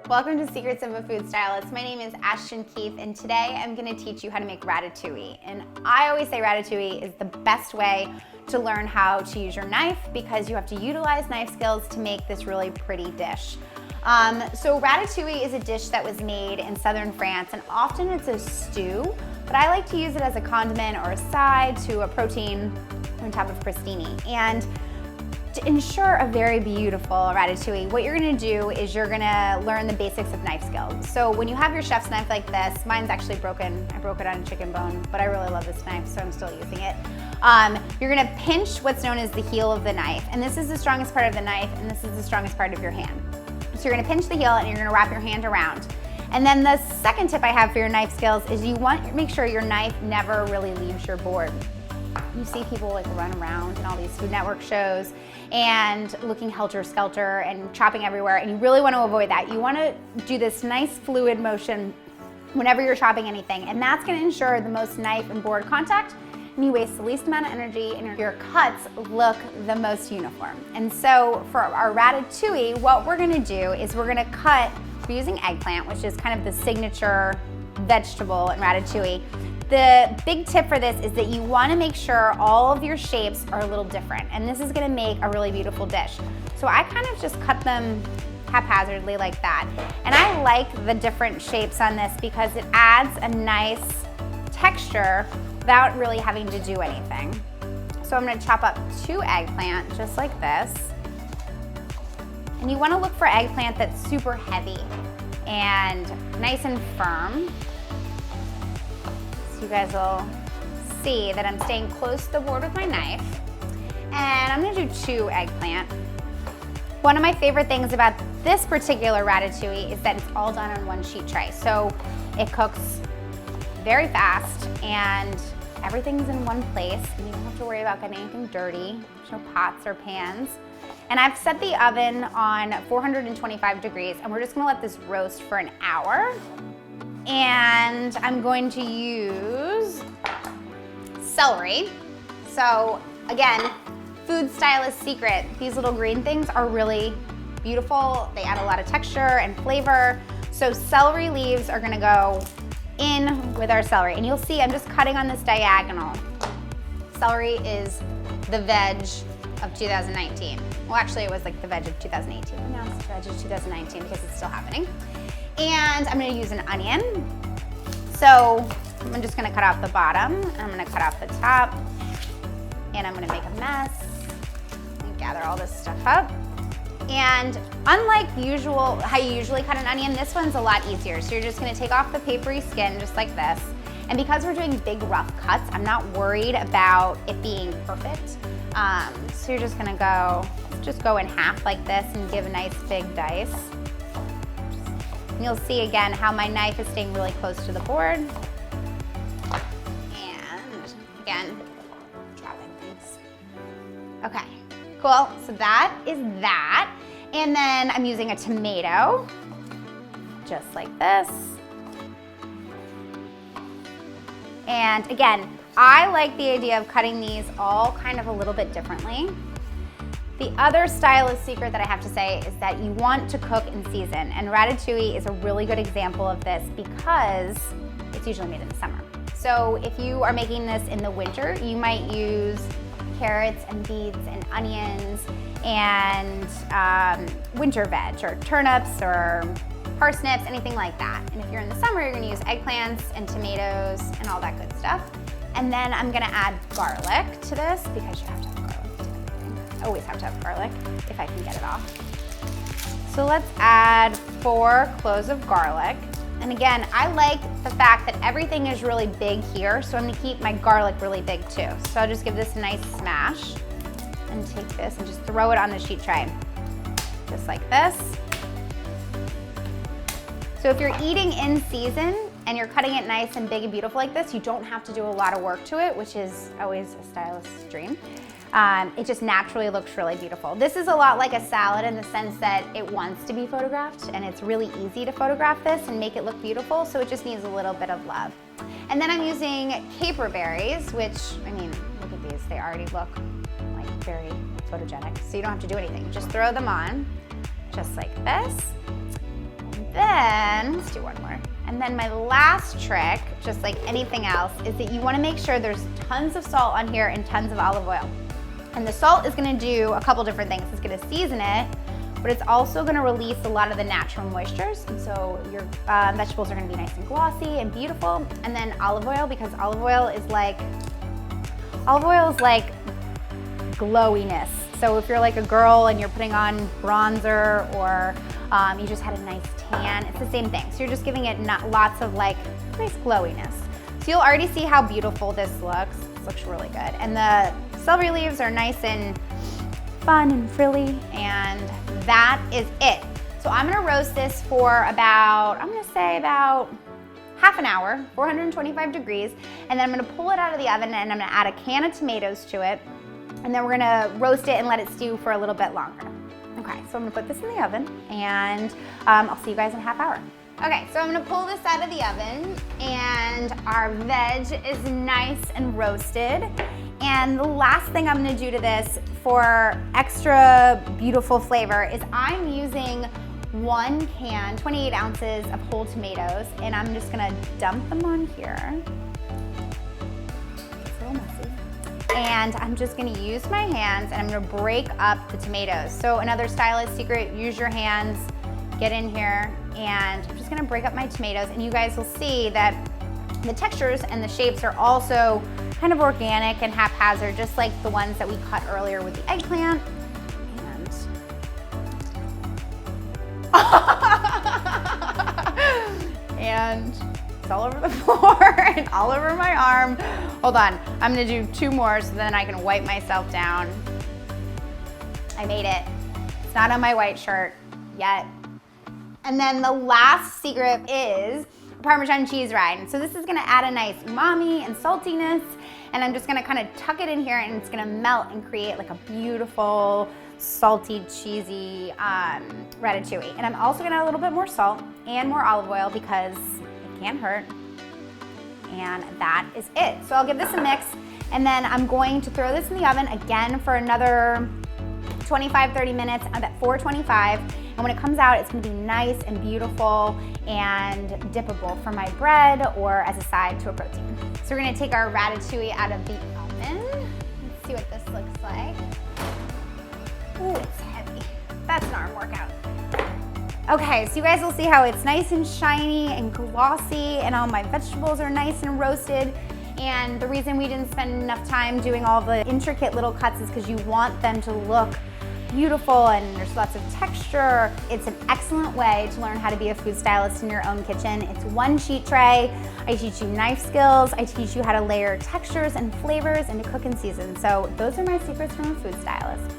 Welcome to Secrets of a Food Stylist. My name is Ashton Keith, and today I'm going to teach you how to make ratatouille. And I always say ratatouille is the best way to learn how to use your knife because you have to utilize knife skills to make this really pretty dish. So ratatouille is a dish that was made in southern France, and often it's a stew, but I like to use it as a condiment or a side to a protein on top of crostini. And to ensure a very beautiful ratatouille, what you're gonna do is you're gonna learn the basics of knife skills. So when you have your chef's knife like this, mine's actually broken. I broke it on a chicken bone, but I really love this knife, so I'm still using it. You're gonna pinch what's known as the heel of the knife, and this is the strongest part of the knife, and this is the strongest part of your hand. So you're gonna pinch the heel and you're gonna wrap your hand around. And then the second tip I have for your knife skills is you want to make sure your knife never really leaves your board. You see people like run around in all these Food Network shows and looking helter-skelter and chopping everywhere, and you really want to avoid that. You want to do this nice fluid motion whenever you're chopping anything, and that's going to ensure the most knife and board contact, and you waste the least amount of energy, and your cuts look the most uniform. And so for our ratatouille, what we're going to do is we're going to cut, we're using eggplant, which is kind of the signature vegetable in ratatouille. The big tip for this is that you want to make sure all of your shapes are a little different, and this is going to make a really beautiful dish. So I kind of just cut them haphazardly like that. And I like the different shapes on this because it adds a nice texture without really having to do anything. So I'm going to chop up 2 eggplant just like this. And you want to look for eggplant that's super heavy and nice and firm. So you guys will see that I'm staying close to the board with my knife. And I'm gonna do 2 eggplant. One of my favorite things about this particular ratatouille is that it's all done on one sheet tray. So it cooks very fast and everything's in one place and you don't have to worry about getting anything dirty. There's no pots or pans. And I've set the oven on 425 degrees and we're just gonna let this roast for an hour. And I'm going to use celery. So again, food stylist secret, these little green things are really beautiful. They add a lot of texture and flavor. So celery leaves are gonna go in with our celery. And you'll see I'm just cutting on this diagonal. Celery is the veg of 2019. Well, actually it was like the veg of 2018, but now it's the veg of 2019 because it's still happening. And I'm gonna use an onion. So I'm just gonna cut off the bottom, I'm gonna cut off the top, and I'm gonna make a mess and gather all this stuff up. And unlike how you usually cut an onion, this one's a lot easier. So you're just gonna take off the papery skin just like this. And because we're doing big rough cuts, I'm not worried about it being perfect. So you're just gonna go in half like this and give a nice big dice. And you'll see again how my knife is staying really close to the board. And again, dropping things. Okay, cool, so that is that. And then I'm using a tomato, just like this. And again, I like the idea of cutting these all kind of a little bit differently. The other stylist secret that I have to say is that you want to cook in season, and ratatouille is a really good example of this because it's usually made in the summer. So if you are making this in the winter, you might use carrots and beets and onions and winter veg or turnips or parsnips, anything like that. And if you're in the summer, you're gonna use eggplants and tomatoes and all that good stuff. And then I'm gonna add garlic to this because you have to have garlic. Always have to have garlic if I can get it off. So let's add 4 cloves of garlic. And again, I like the fact that everything is really big here, so I'm gonna keep my garlic really big too. So I'll just give this a nice smash and take this and just throw it on the sheet tray, just like this. So if you're eating in season and you're cutting it nice and big and beautiful like this, you don't have to do a lot of work to it, which is always a stylist's dream. It just naturally looks really beautiful. This is a lot like a salad in the sense that it wants to be photographed, and it's really easy to photograph this and make it look beautiful, so it just needs a little bit of love. And then I'm using caper berries, which, I mean, look at these, they already look like very photogenic, so you don't have to do anything. Just throw them on, just like this. And then, let's do one more. And then my last trick, just like anything else, is that you wanna make sure there's tons of salt on here and tons of olive oil. And the salt is gonna do a couple different things. It's gonna season it, but it's also gonna release a lot of the natural moistures. And so your vegetables are gonna be nice and glossy and beautiful. And then olive oil, because olive oil is like glowiness. So if you're like a girl and you're putting on bronzer, or you just had a nice tan, it's the same thing. So you're just giving it lots of like nice glowiness. So you'll already see how beautiful this looks. This looks really good. And the celery leaves are nice and fun and frilly, and that is it. So I'm gonna roast this for about, I'm gonna say about half an hour, 425 degrees, and then I'm gonna pull it out of the oven and I'm gonna add a can of tomatoes to it, and then we're gonna roast it and let it stew for a little bit longer. Okay, so I'm gonna put this in the oven, and I'll see you guys in a half hour. Okay, so I'm gonna pull this out of the oven, and our veg is nice and roasted. And the last thing I'm gonna do to this for extra beautiful flavor is I'm using 1 can, 28 ounces of whole tomatoes, and I'm just gonna dump them on here. It's a little messy. And I'm just gonna use my hands, and I'm gonna break up the tomatoes. So another stylist secret, use your hands, get in here, and I'm just gonna break up my tomatoes, and you guys will see that the textures and the shapes are also kind of organic and haphazard, just like the ones that we cut earlier with the eggplant. And it's all over the floor and all over my arm. Hold on, I'm gonna do 2 more so then I can wipe myself down. I made it. It's not on my white shirt yet. And then the last secret is Parmesan cheese rind. So this is gonna add a nice umami and saltiness, and I'm just gonna kind of tuck it in here, and it's gonna melt and create like a beautiful, salty, cheesy ratatouille. And I'm also gonna add a little bit more salt and more olive oil because it can't hurt. And that is it. So I'll give this a mix, and then I'm going to throw this in the oven again for another 25-30 minutes at 425. And when it comes out, it's gonna be nice and beautiful and dippable for my bread or as a side to a protein. So we're gonna take our ratatouille out of the oven. Let's see what this looks like. Ooh, it's heavy. That's an arm workout. Okay, so you guys will see how it's nice and shiny and glossy, and all my vegetables are nice and roasted. And the reason we didn't spend enough time doing all the intricate little cuts is because you want them to look beautiful and there's lots of texture. It's an excellent way to learn how to be a food stylist in your own kitchen. It's one sheet tray. I teach you knife skills. I teach you how to layer textures and flavors and to cook and season. So those are my secrets from a food stylist.